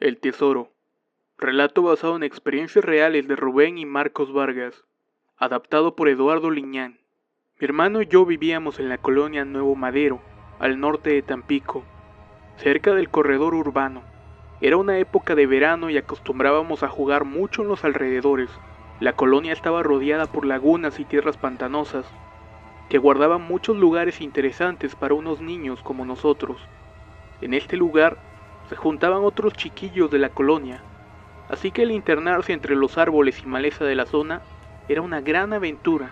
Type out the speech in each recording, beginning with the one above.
El Tesoro. Relato basado en experiencias reales de Rubén y Marcos Vargas. Adaptado por Eduardo Liñán. Mi hermano y yo vivíamos en la colonia Nuevo Madero, al norte de Tampico, cerca del corredor urbano. Era una época de verano y acostumbrábamos a jugar mucho en los alrededores. La colonia estaba rodeada por lagunas y tierras pantanosas, que guardaban muchos lugares interesantes para unos niños como nosotros. En este lugar se juntaban otros chiquillos de la colonia, así que el internarse entre los árboles y maleza de la zona era una gran aventura.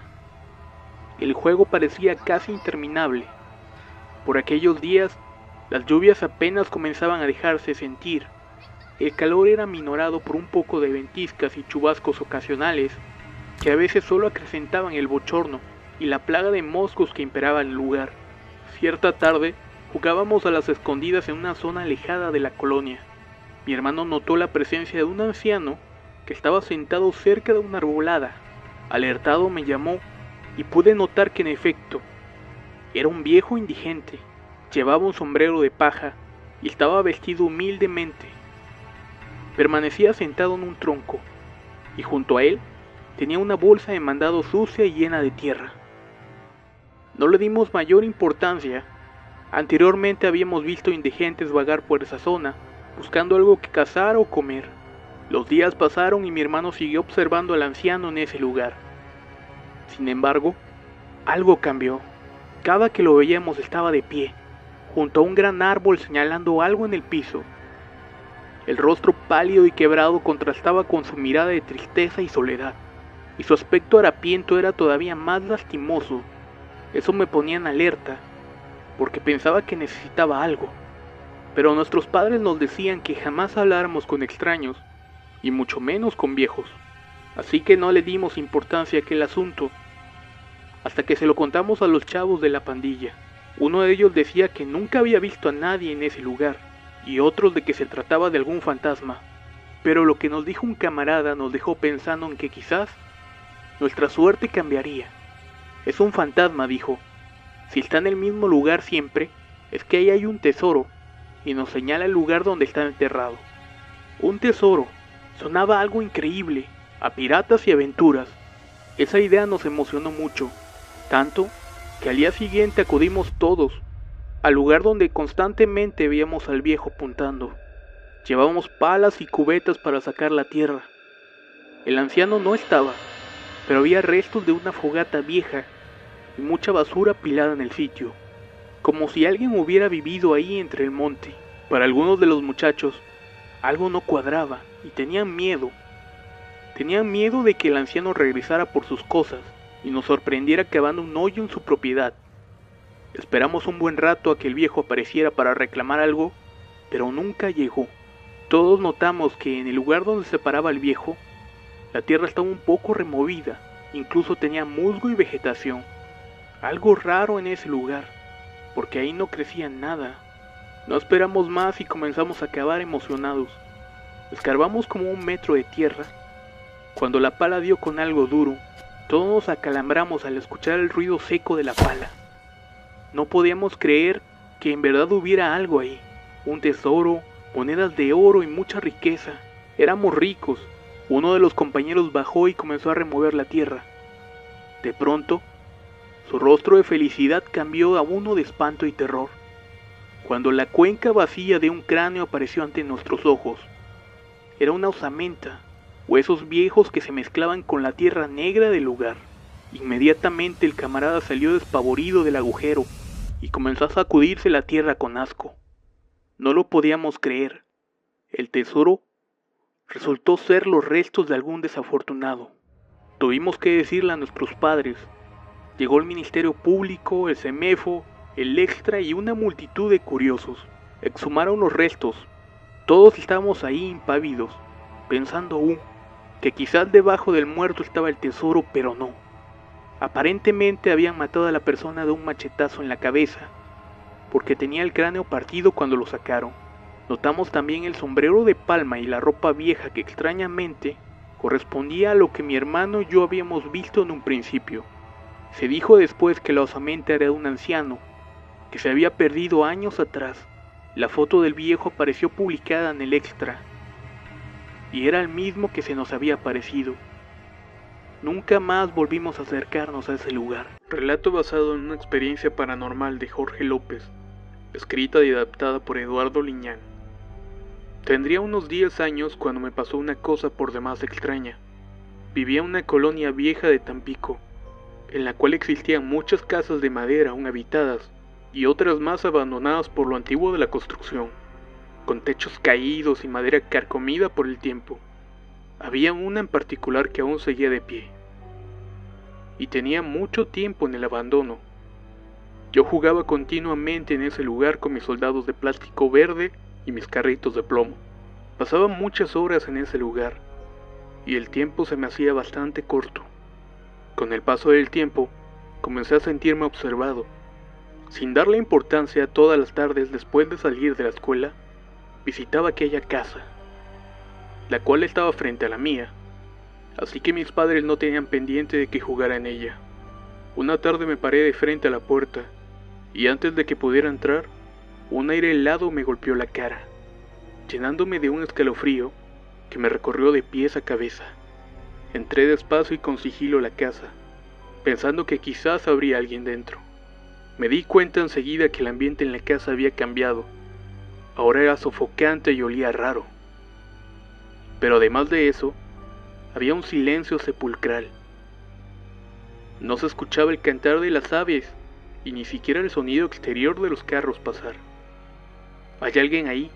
El juego parecía casi interminable. Por aquellos días, las lluvias apenas comenzaban a dejarse sentir. El calor era minorado por un poco de ventiscas y chubascos ocasionales, que a veces solo acrecentaban el bochorno y la plaga de moscos que imperaba el lugar. Cierta tarde, jugábamos a las escondidas en una zona alejada de la colonia. Mi hermano notó la presencia de un anciano que estaba sentado cerca de una arbolada. Alertado me llamó y pude notar que en efecto, era un viejo indigente. Llevaba un sombrero de paja y estaba vestido humildemente. Permanecía sentado en un tronco y junto a él tenía una bolsa de mandado sucia y llena de tierra. No le dimos mayor importancia. Anteriormente habíamos visto indigentes vagar por esa zona, buscando algo que cazar o comer. Los días pasaron y mi hermano siguió observando al anciano en ese lugar. Sin embargo, algo cambió. Cada que lo veíamos estaba de pie, junto a un gran árbol señalando algo en el piso. El rostro pálido y quebrado contrastaba con su mirada de tristeza y soledad, y su aspecto harapiento era todavía más lastimoso. Eso me ponía en alerta, porque pensaba que necesitaba algo. Pero nuestros padres nos decían que jamás habláramos con extraños, y mucho menos con viejos. Así que no le dimos importancia a aquel asunto, hasta que se lo contamos a los chavos de la pandilla. Uno de ellos decía que nunca había visto a nadie en ese lugar, y otros de que se trataba de algún fantasma. Pero lo que nos dijo un camarada nos dejó pensando en que quizás nuestra suerte cambiaría. Es un fantasma, dijo. Si está en el mismo lugar siempre, es que ahí hay un tesoro, y nos señala el lugar donde está enterrado. Un tesoro. Sonaba algo increíble, a piratas y aventuras. Esa idea nos emocionó mucho, tanto que al día siguiente acudimos todos al lugar donde constantemente veíamos al viejo apuntando. Llevábamos palas y cubetas para sacar la tierra. El anciano no estaba, pero había restos de una fogata vieja y mucha basura apilada en el sitio, como si alguien hubiera vivido ahí entre el monte. Para algunos de los muchachos, algo no cuadraba y tenían miedo. Tenían miedo de que el anciano regresara por sus cosas y nos sorprendiera cavando un hoyo en su propiedad. Esperamos un buen rato a que el viejo apareciera para reclamar algo, pero nunca llegó. Todos notamos que en el lugar donde se paraba el viejo, la tierra estaba un poco removida, incluso tenía musgo y vegetación. Algo raro en ese lugar, porque ahí no crecía nada. No esperamos más y comenzamos a cavar emocionados. Escarbamos como 1 metro de tierra. Cuando la pala dio con algo duro, todos nos acalambramos al escuchar el ruido seco de la pala. No podíamos creer que en verdad hubiera algo ahí. Un tesoro, monedas de oro y mucha riqueza. Éramos ricos. Uno de los compañeros bajó y comenzó a remover la tierra. De pronto, su rostro de felicidad cambió a uno de espanto y terror, cuando la cuenca vacía de un cráneo apareció ante nuestros ojos. Era una osamenta, huesos viejos que se mezclaban con la tierra negra del lugar. Inmediatamente el camarada salió despavorido del agujero y comenzó a sacudirse la tierra con asco. No lo podíamos creer. El tesoro resultó ser los restos de algún desafortunado. Tuvimos que decirle a nuestros padres. Llegó el Ministerio Público, el CEMEFO, el Extra y una multitud de curiosos. Exhumaron los restos. Todos estábamos ahí impávidos, pensando aún que quizás debajo del muerto estaba el tesoro, pero no. Aparentemente habían matado a la persona de un machetazo en la cabeza, porque tenía el cráneo partido cuando lo sacaron. Notamos también el sombrero de palma y la ropa vieja que extrañamente correspondía a lo que mi hermano y yo habíamos visto en un principio. Se dijo después que la osamenta era de un anciano, que se había perdido años atrás. La foto del viejo apareció publicada en el Extra, y era el mismo que se nos había aparecido. Nunca más volvimos a acercarnos a ese lugar. Relato basado en una experiencia paranormal de Jorge López, escrita y adaptada por Eduardo Liñán. Tendría unos 10 años cuando me pasó una cosa por demás extraña. Vivía en una colonia vieja de Tampico, en la cual existían muchas casas de madera aún habitadas y otras más abandonadas por lo antiguo de la construcción, con techos caídos y madera carcomida por el tiempo. Había una en particular que aún seguía de pie, y tenía mucho tiempo en el abandono. Yo jugaba continuamente en ese lugar con mis soldados de plástico verde y mis carritos de plomo. Pasaba muchas horas en ese lugar, y el tiempo se me hacía bastante corto. Con el paso del tiempo, comencé a sentirme observado. Sin darle importancia, todas las tardes después de salir de la escuela, visitaba aquella casa, la cual estaba frente a la mía, así que mis padres no tenían pendiente de que jugara en ella. Una tarde me paré de frente a la puerta, y antes de que pudiera entrar, un aire helado me golpeó la cara, llenándome de un escalofrío que me recorrió de pies a cabeza. Entré despacio y con sigilo a la casa, pensando que quizás habría alguien dentro. Me di cuenta enseguida que el ambiente en la casa había cambiado. Ahora era sofocante y olía raro. Pero además de eso, había un silencio sepulcral. No se escuchaba el cantar de las aves y ni siquiera el sonido exterior de los carros pasar. ¿Hay alguien ahí?,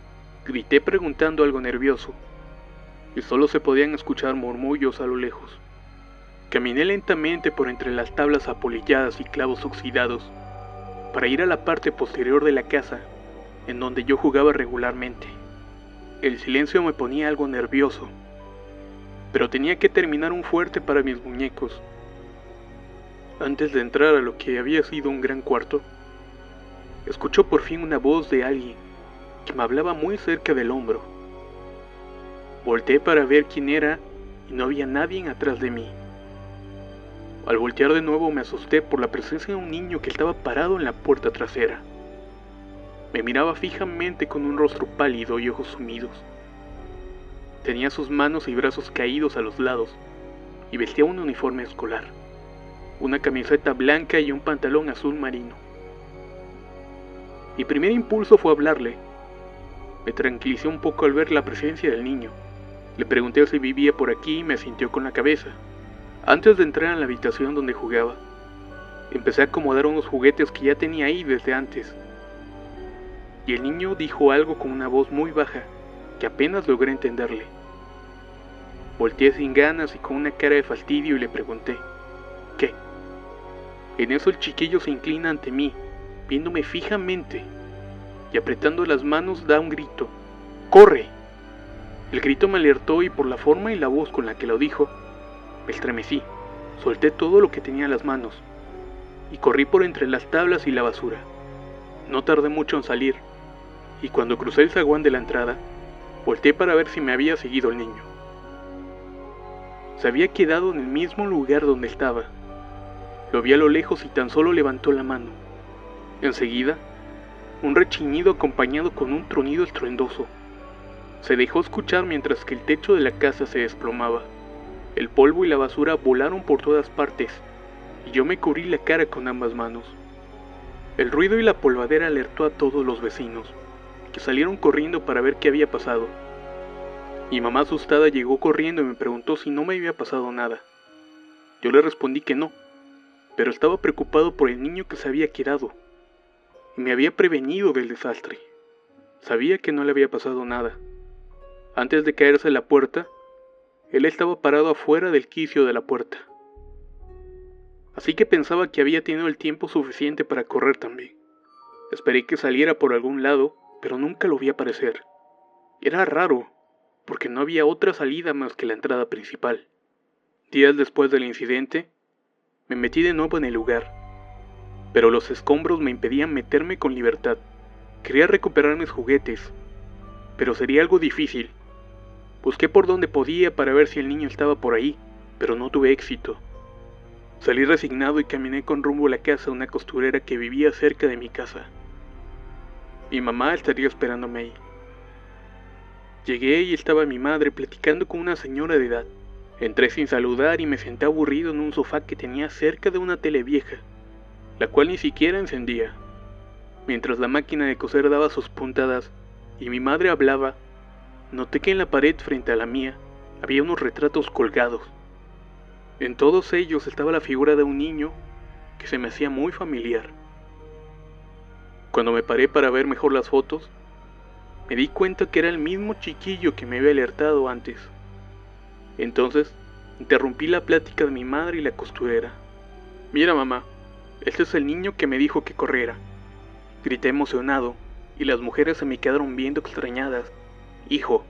grité preguntando algo nervioso, y solo se podían escuchar murmullos a lo lejos. Caminé lentamente por entre las tablas apolilladas y clavos oxidados, para ir a la parte posterior de la casa, en donde yo jugaba regularmente. El silencio me ponía algo nervioso, pero tenía que terminar un fuerte para mis muñecos. Antes de entrar a lo que había sido un gran cuarto, escuchó por fin una voz de alguien que me hablaba muy cerca del hombro. Volteé para ver quién era y no había nadie atrás de mí. Al voltear de nuevo me asusté por la presencia de un niño que estaba parado en la puerta trasera. Me miraba fijamente con un rostro pálido y ojos sumidos. Tenía sus manos y brazos caídos a los lados y vestía un uniforme escolar, una camiseta blanca y un pantalón azul marino. Mi primer impulso fue hablarle. Me tranquilicé un poco al ver la presencia del niño. Le pregunté si vivía por aquí y me asintió con la cabeza. Antes de entrar en la habitación donde jugaba, empecé a acomodar unos juguetes que ya tenía ahí desde antes. Y el niño dijo algo con una voz muy baja, que apenas logré entenderle. Volteé sin ganas y con una cara de fastidio y le pregunté, ¿qué? En eso el chiquillo se inclina ante mí, viéndome fijamente, y apretando las manos da un grito, ¡corre! El grito me alertó y por la forma y la voz con la que lo dijo, me estremecí, solté todo lo que tenía en las manos, y corrí por entre las tablas y la basura. No tardé mucho en salir, y cuando crucé el zaguán de la entrada, volteé para ver si me había seguido el niño. Se había quedado en el mismo lugar donde estaba. Lo vi a lo lejos y tan solo levantó la mano. Enseguida, un rechiñido acompañado con un tronido estruendoso se dejó escuchar mientras que el techo de la casa se desplomaba. El polvo y la basura volaron por todas partes, y yo me cubrí la cara con ambas manos. El ruido y la polvadera alertó a todos los vecinos, que salieron corriendo para ver qué había pasado. Mi mamá asustada llegó corriendo y me preguntó si no me había pasado nada. Yo le respondí que no, pero estaba preocupado por el niño que se había quedado, y me había prevenido del desastre. Sabía que no le había pasado nada. Antes de caerse a la puerta, él estaba parado afuera del quicio de la puerta. Así que pensaba que había tenido el tiempo suficiente para correr también. Esperé que saliera por algún lado, pero nunca lo vi aparecer. Era raro, porque no había otra salida más que la entrada principal. Días después del incidente, me metí de nuevo en el lugar, pero los escombros me impedían meterme con libertad. Quería recuperar mis juguetes, pero sería algo difícil. Busqué por donde podía para ver si el niño estaba por ahí, pero no tuve éxito. Salí resignado y caminé con rumbo a la casa de una costurera que vivía cerca de mi casa. Mi mamá estaría esperándome ahí. Llegué y estaba mi madre platicando con una señora de edad. Entré sin saludar y me senté aburrido en un sofá que tenía cerca de una tele vieja, la cual ni siquiera encendía. Mientras la máquina de coser daba sus puntadas y mi madre hablaba, noté que en la pared frente a la mía había unos retratos colgados. En todos ellos estaba la figura de un niño que se me hacía muy familiar. Cuando me paré para ver mejor las fotos, me di cuenta que era el mismo chiquillo que me había alertado antes. Entonces, interrumpí la plática de mi madre y la costurera. Mira, mamá, este es el niño que me dijo que corriera. Grité emocionado, y las mujeres se me quedaron viendo extrañadas. Hijo,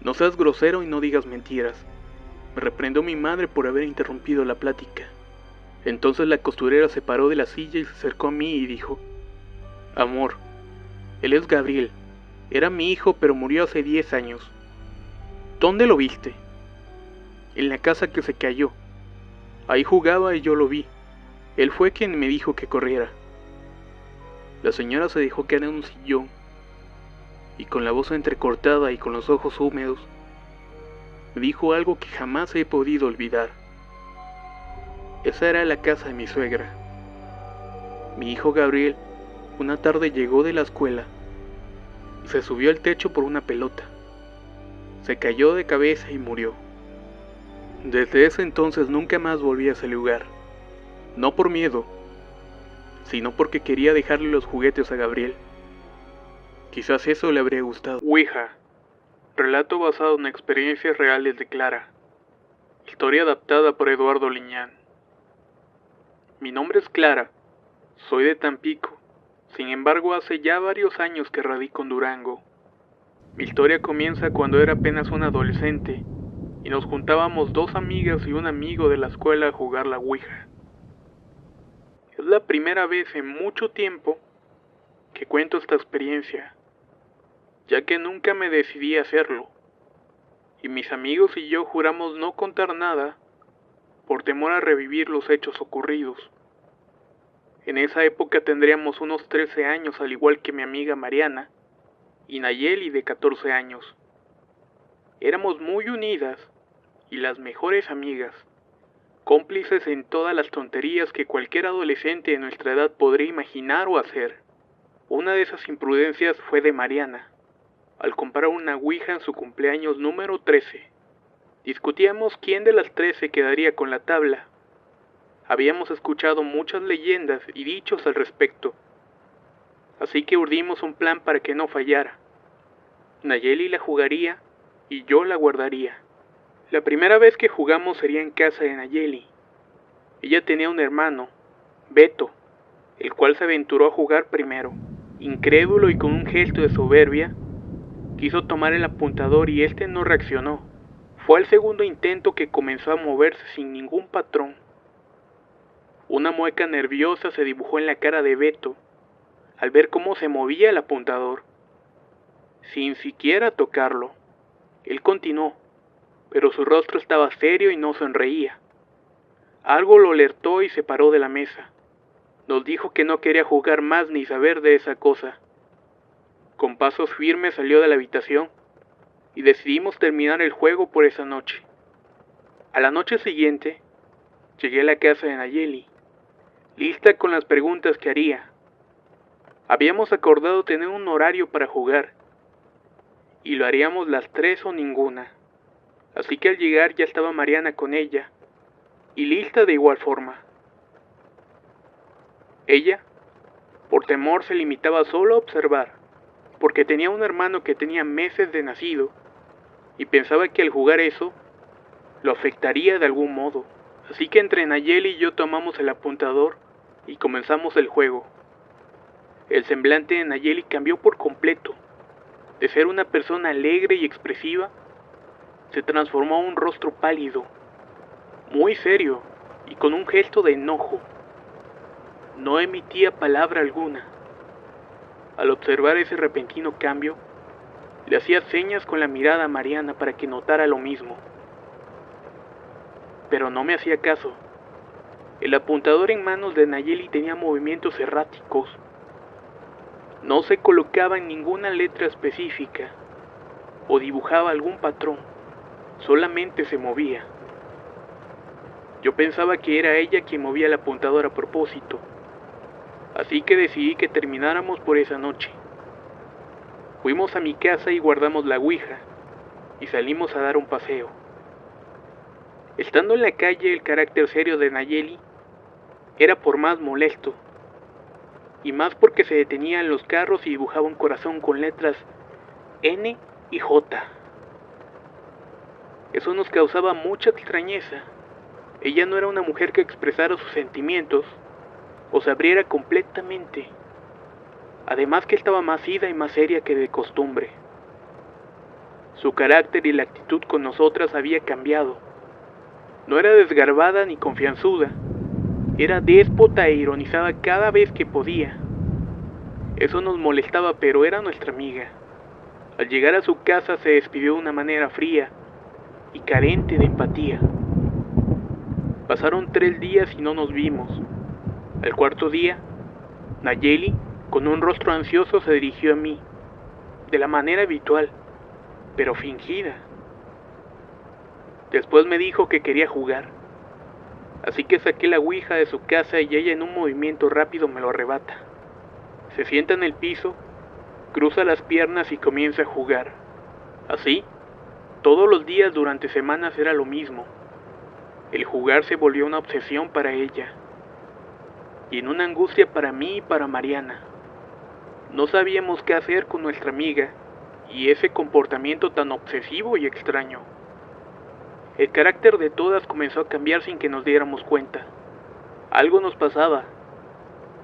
no seas grosero y no digas mentiras. Me reprendió mi madre por haber interrumpido la plática. Entonces la costurera se paró de la silla y se acercó a mí y dijo: Amor, él es Gabriel. Era mi hijo, pero murió hace 10 años. ¿Dónde lo viste? En la casa que se cayó. Ahí jugaba y yo lo vi. Él fue quien me dijo que corriera. La señora se dejó caer en un sillón y con la voz entrecortada y con los ojos húmedos, me dijo algo que jamás he podido olvidar. Esa era la casa de mi suegra. Mi hijo Gabriel una tarde llegó de la escuela y se subió al techo por una pelota. Se cayó de cabeza y murió. Desde ese entonces nunca más volví a ese lugar. No por miedo, sino porque quería dejarle los juguetes a Gabriel. Quizás eso le habría gustado. Ouija, relato basado en experiencias reales de Clara. Historia adaptada por Eduardo Liñán. Mi nombre es Clara, soy de Tampico. Sin embargo, hace ya varios años que radico en Durango. Mi historia comienza cuando era apenas un adolescente y nos juntábamos 2 amigas y un amigo de la escuela a jugar la Ouija. Es la primera vez en mucho tiempo que cuento esta experiencia, ya que nunca me decidí a hacerlo, y mis amigos y yo juramos no contar nada por temor a revivir los hechos ocurridos. En esa época tendríamos unos 13 años, al igual que mi amiga Mariana y Nayeli de 14 años. Éramos muy unidas y las mejores amigas, cómplices en todas las tonterías que cualquier adolescente de nuestra edad podría imaginar o hacer. Una de esas imprudencias fue de Mariana, al comprar una Ouija en su cumpleaños número 13. Discutíamos quién de las 13 quedaría con la tabla. Habíamos escuchado muchas leyendas y dichos al respecto, así que urdimos un plan para que no fallara. Nayeli la jugaría y yo la guardaría. La primera vez que jugamos sería en casa de Nayeli. Ella tenía un hermano, Beto, el cual se aventuró a jugar primero. Incrédulo y con un gesto de soberbia, quiso tomar el apuntador y este no reaccionó. Fue al segundo intento que comenzó a moverse sin ningún patrón. Una mueca nerviosa se dibujó en la cara de Beto al ver cómo se movía el apuntador. Sin siquiera tocarlo, él continuó, pero su rostro estaba serio y no sonreía. Algo lo alertó y se paró de la mesa. Nos dijo que no quería jugar más ni saber de esa cosa. Con pasos firmes salió de la habitación y decidimos terminar el juego por esa noche. A la noche siguiente, llegué a la casa de Nayeli, lista con las preguntas que haría. Habíamos acordado tener un horario para jugar, y lo haríamos las 3 o ninguna. Así que al llegar ya estaba Mariana con ella, y lista de igual forma. Ella, por temor, se limitaba solo a observar, porque tenía un hermano que tenía meses de nacido, y pensaba que al jugar eso, lo afectaría de algún modo. Así que entre Nayeli y yo tomamos el apuntador y comenzamos el juego. El semblante de Nayeli cambió por completo. De ser una persona alegre y expresiva, se transformó en un rostro pálido, muy serio y con un gesto de enojo. No emitía palabra alguna. Al observar ese repentino cambio, le hacía señas con la mirada a Mariana para que notara lo mismo. Pero no me hacía caso. El apuntador en manos de Nayeli tenía movimientos erráticos. No se colocaba en ninguna letra específica. o dibujaba algún patrón, solamente se movía. Yo pensaba que era ella quien movía el apuntador a propósito, así que decidí que termináramos por esa noche. Fuimos a mi casa y guardamos la ouija, y salimos a dar un paseo. Estando en la calle, el carácter serio de Nayeli era por más molesto, y más porque se detenía en los carros y dibujaba un corazón con letras N y J. Eso nos causaba mucha extrañeza. Ella no era una mujer que expresara sus sentimientos o se abriera completamente. Además que estaba más ida y más seria que de costumbre. Su carácter y la actitud con nosotras había cambiado. No era desgarbada ni confianzuda. Era déspota e ironizaba cada vez que podía. Eso nos molestaba, pero era nuestra amiga. Al llegar a su casa se despidió de una manera fría y carente de empatía. Pasaron 3 días y no nos vimos. Al cuarto día, Nayeli, con un rostro ansioso, se dirigió a mí, de la manera habitual, pero fingida. Después me dijo que quería jugar, así que saqué la ouija de su casa y ella en un movimiento rápido me lo arrebata. Se sienta en el piso, cruza las piernas y comienza a jugar. Así, todos los días durante semanas era lo mismo. El jugar se volvió una obsesión para ella, y en una angustia para mí y para Mariana. No sabíamos qué hacer con nuestra amiga, y ese comportamiento tan obsesivo y extraño. El carácter de todas comenzó a cambiar sin que nos diéramos cuenta. Algo nos pasaba,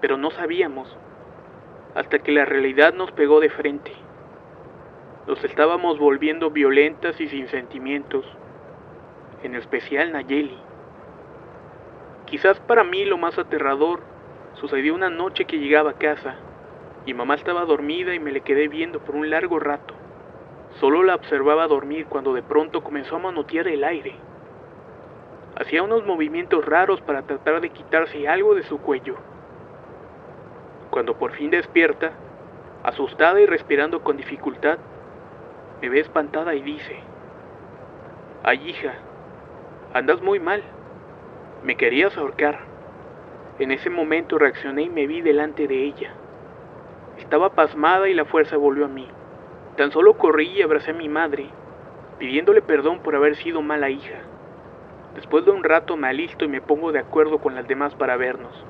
pero no sabíamos, hasta que la realidad nos pegó de frente. Nos estábamos volviendo violentas y sin sentimientos, en especial Nayeli. Quizás para mí lo más aterrador sucedió una noche que llegaba a casa. Mi mamá estaba dormida y me le quedé viendo por un largo rato. Solo la observaba dormir cuando de pronto comenzó a manotear el aire. Hacía unos movimientos raros para tratar de quitarse algo de su cuello. Cuando por fin despierta, asustada y respirando con dificultad, me ve espantada y dice: «Ay, hija, andas muy mal, me querías ahorcar». En ese momento reaccioné y me vi delante de ella. Estaba pasmada y la fuerza volvió a mí. Tan solo corrí y abracé a mi madre, pidiéndole perdón por haber sido mala hija. Después de un rato me alisto y me pongo de acuerdo con las demás para vernos.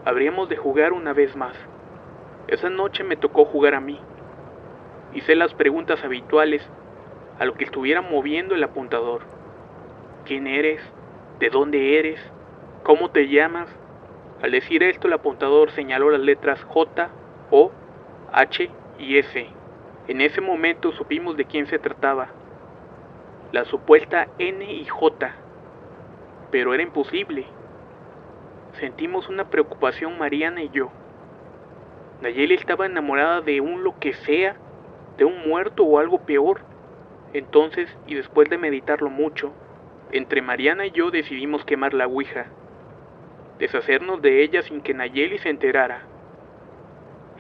Habríamos de jugar una vez más. Esa noche me tocó jugar a mí. Hice las preguntas habituales a lo que estuviera moviendo el apuntador. ¿Quién eres? ¿De dónde eres? ¿Cómo te llamas? Al decir esto, el apuntador señaló las letras J, O, H y S. En ese momento supimos de quién se trataba. La supuesta N y J. Pero era imposible. Sentimos una preocupación Mariana y yo. Nayeli estaba enamorada de un lo que sea, de un muerto o algo peor. Entonces, y después de meditarlo mucho, entre Mariana y yo decidimos quemar la ouija, deshacernos de ella sin que Nayeli se enterara.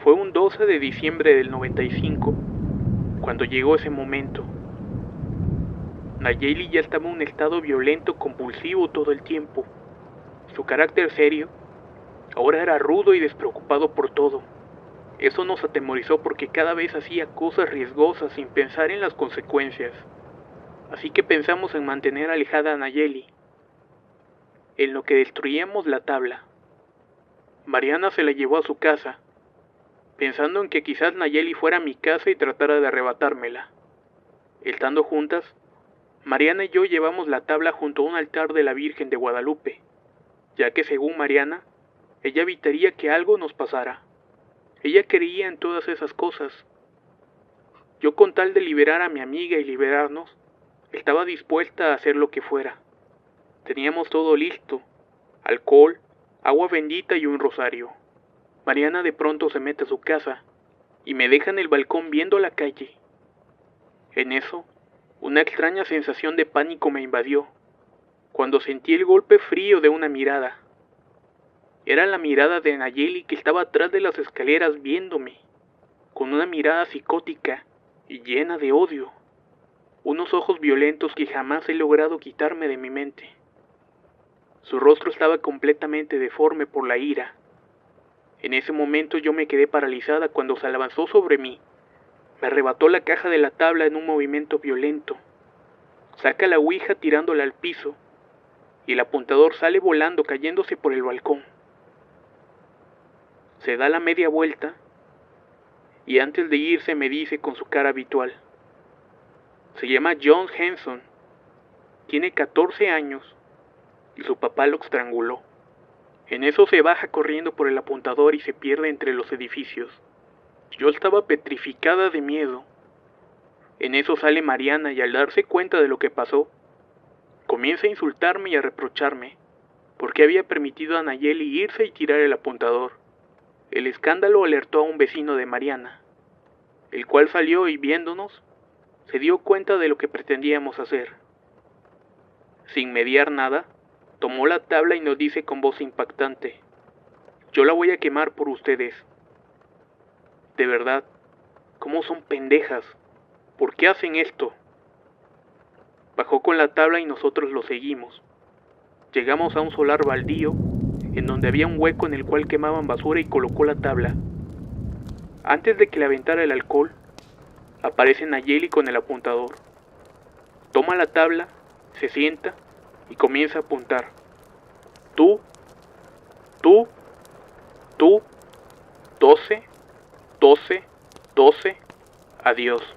Fue un 12 de diciembre del 95, cuando llegó ese momento. Nayeli ya estaba en un estado violento compulsivo todo el tiempo. Su carácter serio ahora era rudo y despreocupado por todo. Eso nos atemorizó porque cada vez hacía cosas riesgosas sin pensar en las consecuencias. Así que pensamos en mantener alejada a Nayeli, en lo que destruíamos la tabla. Mariana se la llevó a su casa, pensando en que quizás Nayeli fuera a mi casa y tratara de arrebatármela. Estando juntas, Mariana y yo llevamos la tabla junto a un altar de la Virgen de Guadalupe, ya que según Mariana, ella evitaría que algo nos pasara. Ella creía en todas esas cosas. Yo, con tal de liberar a mi amiga y liberarnos, estaba dispuesta a hacer lo que fuera. Teníamos todo listo: alcohol, agua bendita y un rosario. Mariana de pronto se mete a su casa y me deja en el balcón viendo la calle. En eso, una extraña sensación de pánico me invadió, cuando sentí el golpe frío de una mirada. Era la mirada de Nayeli, que estaba atrás de las escaleras viéndome, con una mirada psicótica y llena de odio. unos ojos violentos que jamás he logrado quitarme de mi mente. Su rostro estaba completamente deforme por la ira. En ese momento yo me quedé paralizada cuando se abalanzó sobre mí. Me arrebató la caja de la tabla en un movimiento violento. Saca la ouija tirándola al piso y el apuntador sale volando cayéndose por el balcón. Se da la media vuelta y antes de irse me dice con su cara habitual: se llama John Henson, tiene 14 años y su papá lo estranguló. En eso se baja corriendo por el apuntador y se pierde entre los edificios. Yo estaba petrificada de miedo. En eso sale Mariana y al darse cuenta de lo que pasó, comienza a insultarme y a reprocharme porque había permitido a Nayeli irse y tirar el apuntador. El escándalo alertó a un vecino de Mariana, el cual salió y viéndonos, se dio cuenta de lo que pretendíamos hacer. Sin mediar nada, tomó la tabla y nos dice con voz impactante: yo la voy a quemar por ustedes. De verdad, ¿cómo son pendejas? ¿Por qué hacen esto? Bajó con la tabla y nosotros lo seguimos. Llegamos a un solar baldío, en donde había un hueco en el cual quemaban basura y colocó la tabla. Antes de que le aventara el alcohol, aparece Nayeli con el apuntador. Toma la tabla, se sienta y comienza a apuntar. Tú, 12, 12, 12, adiós.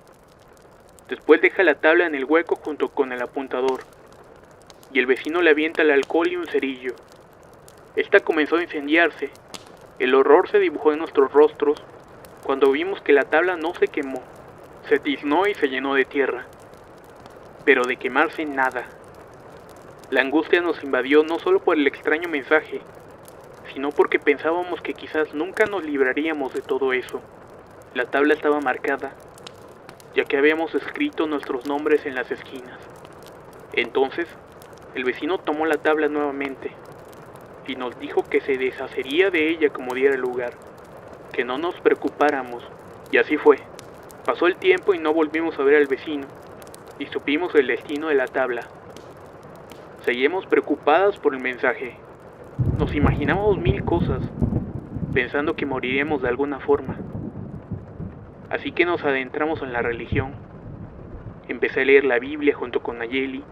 Después deja la tabla en el hueco junto con el apuntador, y el vecino le avienta el alcohol y un cerillo. Esta comenzó a incendiarse. El horror se dibujó en nuestros rostros cuando vimos que la tabla no se quemó, se tiznó y se llenó de tierra. Pero de quemarse nada. La angustia nos invadió no solo por el extraño mensaje, sino porque pensábamos que quizás nunca nos libraríamos de todo eso. La tabla estaba marcada, ya que habíamos escrito nuestros nombres en las esquinas. Entonces, el vecino tomó la tabla nuevamente y nos dijo que se deshacería de ella como diera lugar, que no nos preocupáramos, y así fue. Pasó el tiempo y no volvimos a ver al vecino, y supimos el destino de la tabla. Seguimos preocupadas por el mensaje. Nos imaginábamos mil cosas, pensando que moriríamos de alguna forma. Así que nos adentramos en la religión. Empecé a leer la Biblia junto con Nayeli,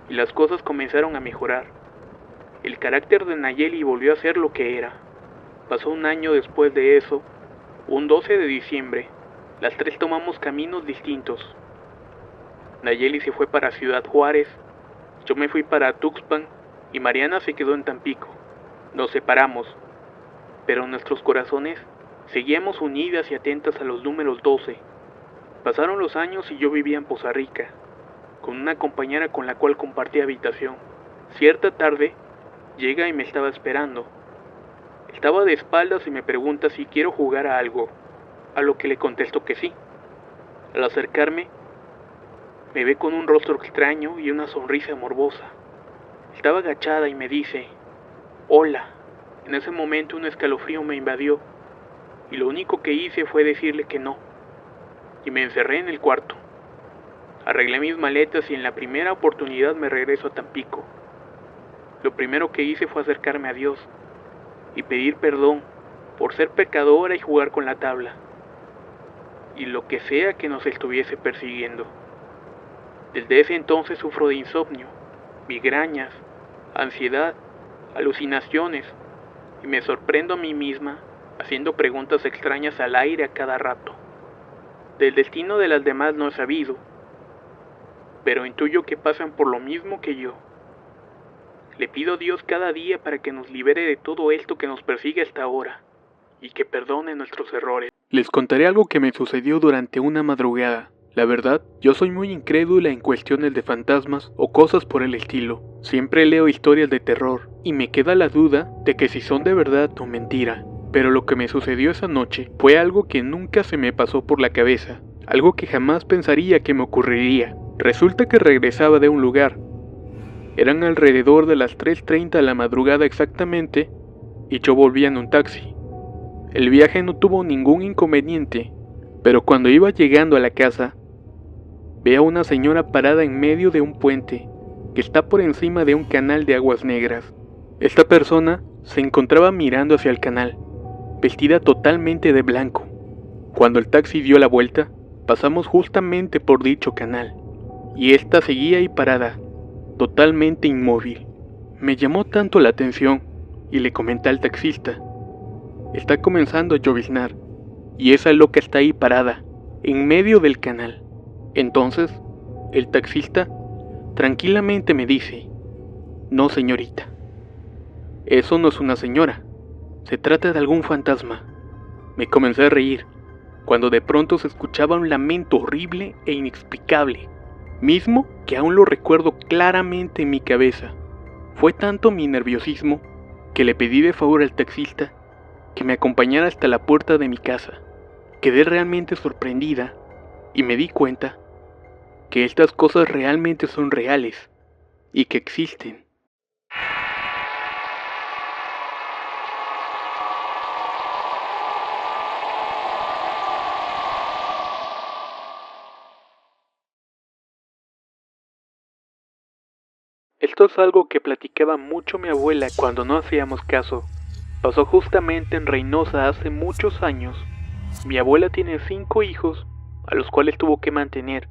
y las cosas comenzaron a mejorar. El carácter de Nayeli volvió a ser lo que era. Pasó un año después de eso, un 12 de diciembre, las tres tomamos caminos distintos. Nayeli se fue para Ciudad Juárez, yo me fui para Tuxpan y Mariana se quedó en Tampico. Nos separamos, pero nuestros corazones seguíamos unidas y atentas a los números 12. Pasaron los años y yo vivía en Poza Rica, con una compañera con la cual compartí habitación. Cierta tarde, llega y me estaba esperando. Estaba de espaldas y me pregunta si quiero jugar a algo, a lo que le contesto que sí. Al acercarme, me ve con un rostro extraño y una sonrisa morbosa. Estaba agachada y me dice: hola. En ese momento un escalofrío me invadió, y lo único que hice fue decirle que no, y me encerré en el cuarto. Arreglé mis maletas y en la primera oportunidad me regreso a Tampico. Lo primero que hice fue acercarme a Dios y pedir perdón por ser pecadora y jugar con la tabla, y lo que sea que nos estuviese persiguiendo. Desde ese entonces sufro de insomnio, migrañas, ansiedad, alucinaciones, y me sorprendo a mí misma haciendo preguntas extrañas al aire a cada rato. Del destino de las demás no he sabido, pero intuyo que pasan por lo mismo que yo. Le pido a Dios cada día para que nos libere de todo esto que nos persigue hasta ahora, y que perdone nuestros errores. Les contaré algo que me sucedió durante una madrugada. La verdad, yo soy muy incrédula en cuestiones de fantasmas o cosas por el estilo. Siempre leo historias de terror y me queda la duda de que si son de verdad o mentira. Pero lo que me sucedió esa noche fue algo que nunca se me pasó por la cabeza, algo que jamás pensaría que me ocurriría. Resulta que regresaba de un lugar. Eran alrededor de las 3:30 de la madrugada exactamente, y yo volvía en un taxi. El viaje no tuvo ningún inconveniente, pero cuando iba llegando a la casa, Veo a una señora parada en medio de un puente que está por encima de un canal de aguas negras. Esta persona se encontraba mirando hacia el canal, vestida totalmente de blanco. Cuando el taxi dio la vuelta, pasamos justamente por dicho canal, y esta seguía ahí parada, totalmente inmóvil. Me llamó tanto la atención, y le comenté al taxista: está comenzando a lloviznar, y esa loca está ahí parada, en medio del canal. Entonces, el taxista tranquilamente me dice: no, señorita, eso no es una señora, se trata de algún fantasma. Me comencé a reír, cuando de pronto se escuchaba un lamento horrible e inexplicable, mismo que aún lo recuerdo claramente en mi cabeza. Fue tanto mi nerviosismo que le pedí de favor al taxista que me acompañara hasta la puerta de mi casa. Quedé realmente sorprendida y me di cuenta que estas cosas realmente son reales y que existen. Esto es algo que platicaba mucho mi abuela cuando no hacíamos caso. Pasó justamente en Reynosa hace muchos años. Mi abuela tiene 5 hijos, a los cuales tuvo que mantener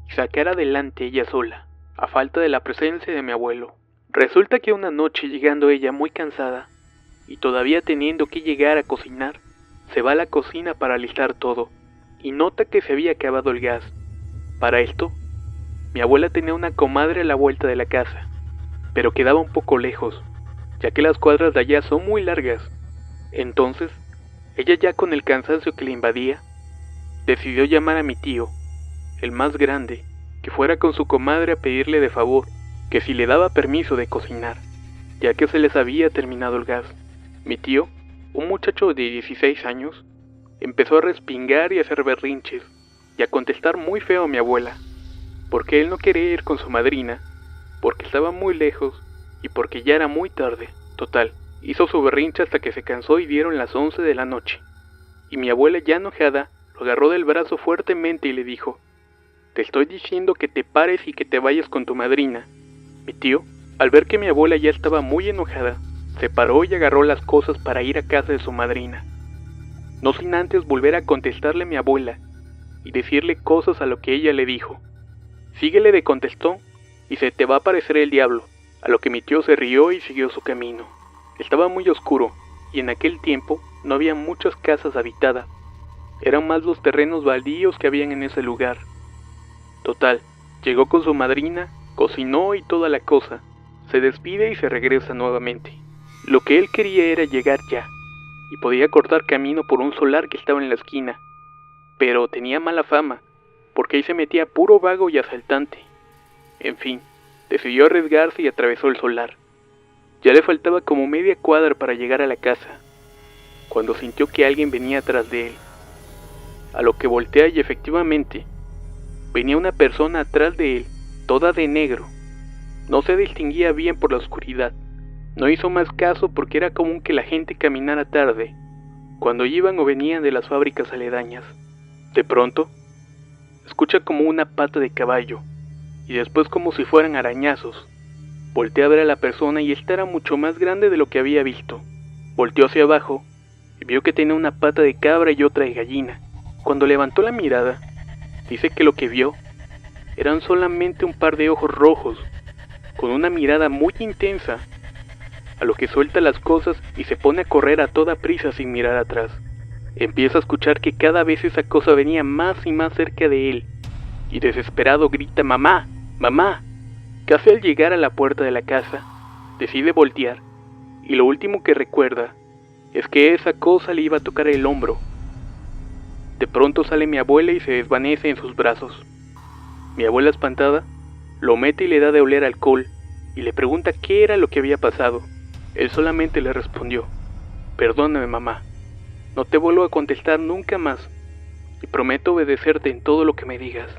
y sacar adelante ella sola, a falta de la presencia de mi abuelo. Resulta que una noche, llegando ella muy cansada, y todavía teniendo que llegar a cocinar, se va a la cocina para alistar todo, y nota que se había acabado el gas. Para esto, mi abuela tenía una comadre a la vuelta de la casa, pero quedaba un poco lejos, ya que las cuadras de allá son muy largas. Entonces, ella, ya con el cansancio que le invadía, decidió llamar a mi tío, el más grande, que fuera con su comadre a pedirle de favor que si le daba permiso de cocinar, ya que se les había terminado el gas. Mi tío, un muchacho de 16 años, empezó a respingar y a hacer berrinches, y a contestar muy feo a mi abuela, porque él no quería ir con su madrina, porque estaba muy lejos y porque ya era muy tarde. Total, hizo su berrinche hasta que se cansó y dieron las 11 de la noche. Y mi abuela, ya enojada, lo agarró del brazo fuertemente y le dijo: te estoy diciendo que te pares y que te vayas con tu madrina. Mi tío, al ver que mi abuela ya estaba muy enojada, se paró y agarró las cosas para ir a casa de su madrina, no sin antes volver a contestarle a mi abuela y decirle cosas a lo que ella le dijo. Síguele, le contestó, y se te va a aparecer el diablo. A lo que mi tío se rió y siguió su camino. Estaba muy oscuro, y en aquel tiempo no había muchas casas habitadas. Eran más los terrenos baldíos que habían en ese lugar. Total, llegó con su madrina, cocinó y toda la cosa. Se despide y se regresa nuevamente. Lo que él quería era llegar ya, y podía cortar camino por un solar que estaba en la esquina. Pero tenía mala fama, porque ahí se metía puro vago y asaltante. En fin, decidió arriesgarse y atravesó el solar. Ya le faltaba como media cuadra para llegar a la casa, cuando sintió que alguien venía atrás de él. A lo que voltea y efectivamente, venía una persona atrás de él, toda de negro. No se distinguía bien por la oscuridad. No hizo más caso porque era común que la gente caminara tarde, cuando iban o venían de las fábricas aledañas. De pronto, escucha como una pata de caballo, y después como si fueran arañazos. Volteé a ver a la persona y esta era mucho más grande de lo que había visto. Volteó hacia abajo y vio que tenía una pata de cabra y otra de gallina. Cuando levantó la mirada, dice que lo que vio eran solamente un par de ojos rojos, con una mirada muy intensa, a lo que suelta las cosas y se pone a correr a toda prisa sin mirar atrás. Empieza a escuchar que cada vez esa cosa venía más y más cerca de él, y desesperado grita: ¡mamá! ¡Mamá! Casi al llegar a la puerta de la casa, decide voltear, y lo último que recuerda es que esa cosa le iba a tocar el hombro. De pronto sale mi abuela y se desvanece en sus brazos. Mi abuela, espantada, lo mete y le da de oler alcohol, y le pregunta qué era lo que había pasado. Él solamente le respondió: perdóname, mamá, no te vuelvo a contestar nunca más, y prometo obedecerte en todo lo que me digas.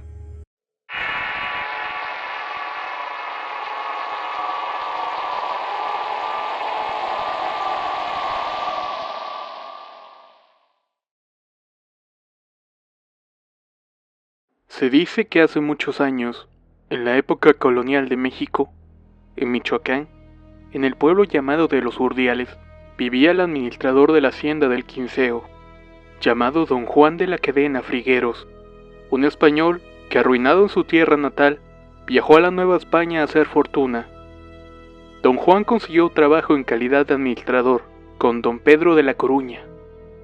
Se dice que hace muchos años, en la época colonial de México, en Michoacán, en el pueblo llamado de Los Urdiales, vivía el administrador de la hacienda del Quinceo, llamado don Juan de la Cadena Frigueros, un español que, arruinado en su tierra natal, viajó a la Nueva España a hacer fortuna. Don Juan consiguió trabajo en calidad de administrador con don Pedro de la Coruña,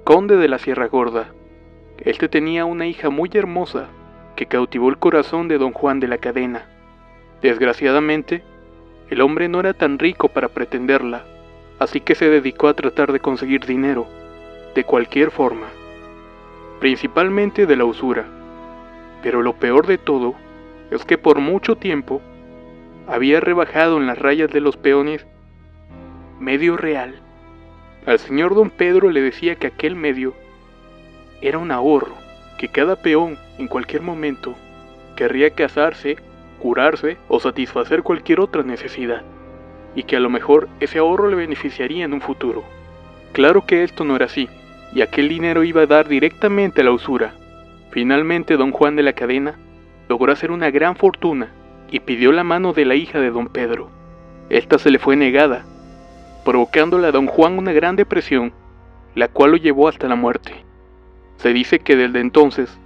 conde de la Sierra Gorda. Este tenía una hija muy hermosa que cautivó el corazón de don Juan de la Cadena. Desgraciadamente, el hombre no era tan rico para pretenderla, así que se dedicó a tratar de conseguir dinero, de cualquier forma, principalmente de la usura. Pero lo peor de todo es que por mucho tiempo había rebajado en las rayas de los peones medio real. Al señor don Pedro le decía que aquel medio era un ahorro, que cada peón en cualquier momento querría casarse, curarse o satisfacer cualquier otra necesidad, y que a lo mejor ese ahorro le beneficiaría en un futuro. Claro que esto no era así, y aquel dinero iba a dar directamente a la usura. Finalmente don Juan de la Cadena logró hacer una gran fortuna y pidió la mano de la hija de don Pedro. Esta se le fue negada, provocándole a don Juan una gran depresión, la cual lo llevó hasta la muerte. Se dice que desde entonces,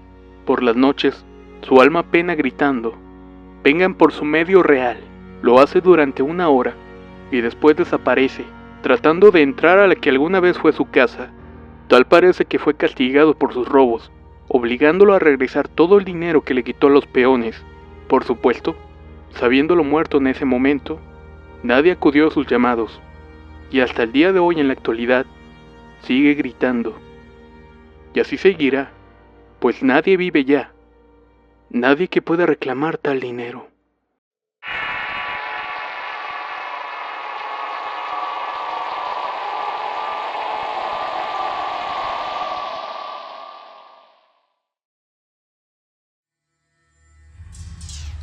por las noches, su alma pena gritando: vengan por su medio real. Lo hace durante 1 hora y después desaparece, tratando de entrar a la que alguna vez fue su casa. Tal parece que fue castigado por sus robos, obligándolo a regresar todo el dinero que le quitó a los peones. Por supuesto, sabiéndolo muerto en ese momento, nadie acudió a sus llamados, y hasta el día de hoy en la actualidad, sigue gritando. Y así seguirá, pues nadie vive ya, nadie que pueda reclamar tal dinero.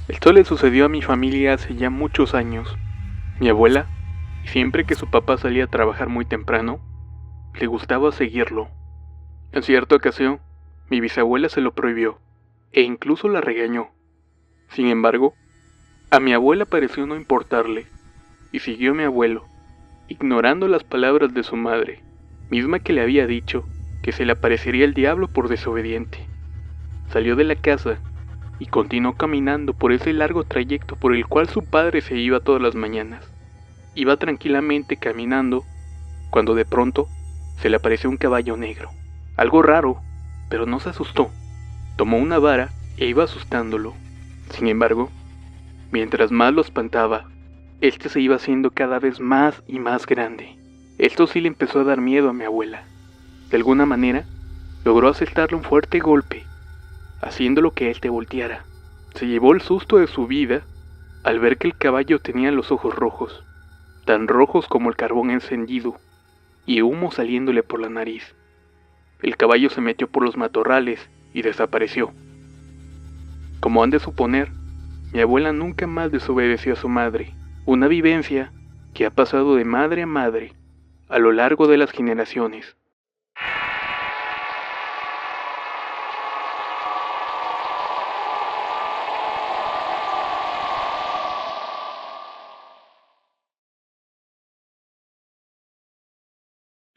Esto le sucedió a mi familia hace ya muchos años. Mi abuela, siempre que su papá salía a trabajar muy temprano, le gustaba seguirlo. En cierta ocasión, mi bisabuela se lo prohibió, e incluso la regañó. Sin embargo, a mi abuela pareció no importarle, y siguió a mi abuelo, ignorando las palabras de su madre, misma que le había dicho que se le aparecería el diablo por desobediente. Salió de la casa y continuó caminando por ese largo trayecto por el cual su padre se iba todas las mañanas. Iba tranquilamente caminando, cuando de pronto se le apareció un caballo negro. Algo raro, pero no se asustó. Tomó una vara e iba asustándolo. Sin embargo, mientras más lo espantaba, este se iba haciendo cada vez más y más grande. Esto sí le empezó a dar miedo a mi abuela. De alguna manera, logró asestarle un fuerte golpe, haciéndolo que éste volteara. Se llevó el susto de su vida al ver que el caballo tenía los ojos rojos, tan rojos como el carbón encendido, y humo saliéndole por la nariz. El caballo se metió por los matorrales y desapareció. Como han de suponer, mi abuela nunca más desobedeció a su madre, una vivencia que ha pasado de madre a madre a lo largo de las generaciones.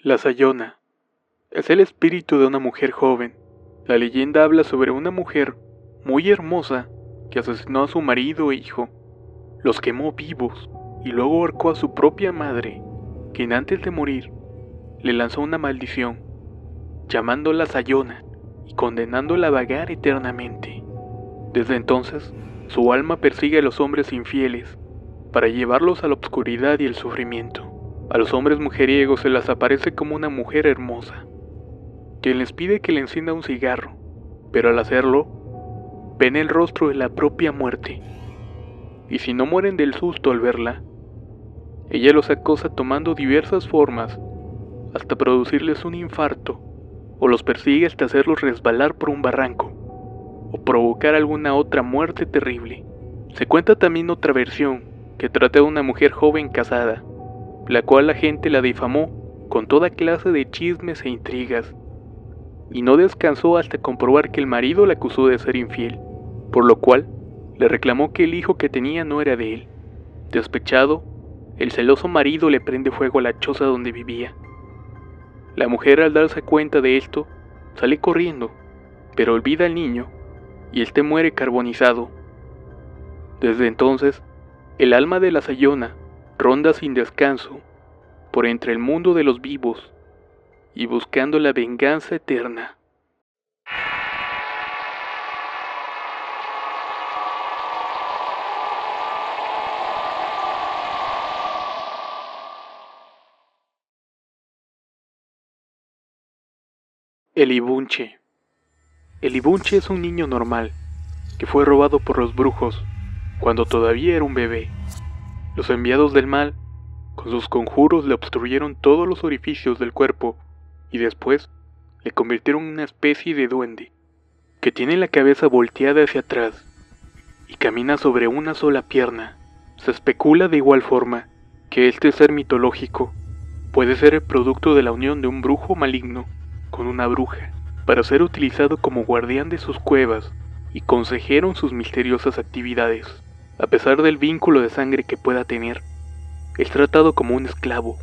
La Sayona es el espíritu de una mujer joven. La leyenda habla sobre una mujer muy hermosa que asesinó a su marido e hijo, los quemó vivos y luego ahorcó a su propia madre, quien antes de morir le lanzó una maldición, llamándola Sayona y condenándola a vagar eternamente. Desde entonces, su alma persigue a los hombres infieles para llevarlos a la oscuridad y el sufrimiento. A los hombres mujeriegos se les aparece como una mujer hermosa, quien les pide que le encienda un cigarro, pero al hacerlo, ven el rostro de la propia muerte. Y si no mueren del susto al verla, ella los acosa tomando diversas formas, hasta producirles un infarto, o los persigue hasta hacerlos resbalar por un barranco, o provocar alguna otra muerte terrible. Se cuenta también otra versión, que trata de una mujer joven casada, la cual la gente la difamó con toda clase de chismes e intrigas, y no descansó hasta comprobar que el marido la acusó de ser infiel. por lo cual le reclamó que el hijo que tenía no era de él. Despechado, el celoso marido le prende fuego a la choza donde vivía. La mujer, al darse cuenta de esto, sale corriendo, pero olvida al niño y este muere carbonizado. Desde entonces, el alma de la Sayona ronda sin descanso por entre el mundo de los vivos y buscando la venganza eterna. El Ibunche. El Ibunche es un niño normal que fue robado por los brujos cuando todavía era un bebé. Los enviados del mal, con sus conjuros, le obstruyeron todos los orificios del cuerpo y después le convirtieron en una especie de duende que tiene la cabeza volteada hacia atrás y camina sobre una sola pierna. Se especula de igual forma que este ser mitológico puede ser el producto de la unión de un brujo maligno con una bruja, para ser utilizado como guardián de sus cuevas y consejero en sus misteriosas actividades. A pesar del vínculo de sangre que pueda tener, es tratado como un esclavo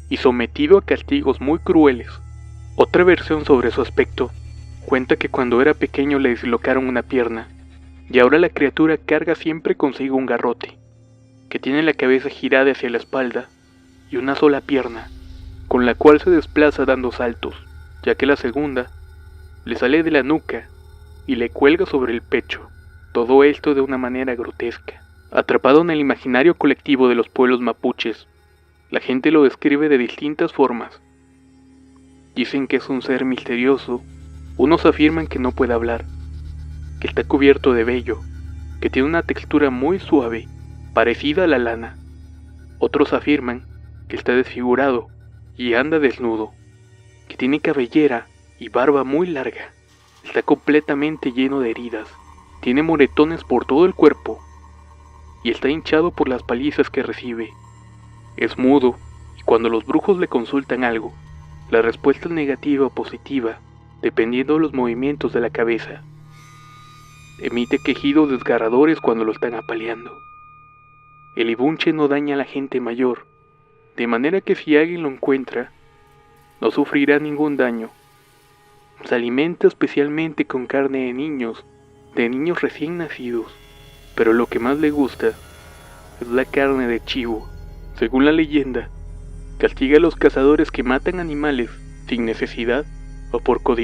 y sometido a castigos muy crueles. Otra versión sobre su aspecto cuenta que cuando era pequeño le dislocaron una pierna y ahora la criatura carga siempre consigo un garrote, que tiene la cabeza girada hacia la espalda y una sola pierna, con la cual se desplaza dando saltos, ya que la segunda le sale de la nuca y le cuelga sobre el pecho. Todo esto de una manera grotesca. Atrapado en el imaginario colectivo de los pueblos mapuches, la gente lo describe de distintas formas. Dicen que es un ser misterioso, unos afirman que no puede hablar, que está cubierto de vello, que tiene una textura muy suave, parecida a la lana. Otros afirman que está desfigurado y anda desnudo, que tiene cabellera y barba muy larga, está completamente lleno de heridas, tiene moretones por todo el cuerpo y está hinchado por las palizas que recibe. Es mudo y cuando los brujos le consultan algo, la respuesta es negativa o positiva, dependiendo de los movimientos de la cabeza. Emite quejidos desgarradores cuando lo están apaleando. El Ibunche no daña a la gente mayor, de manera que si alguien lo encuentra, no sufrirá ningún daño. Se alimenta especialmente con carne de niños recién nacidos, pero lo que más le gusta es la carne de chivo. Según la leyenda, castiga a los cazadores que matan animales sin necesidad o por codicia.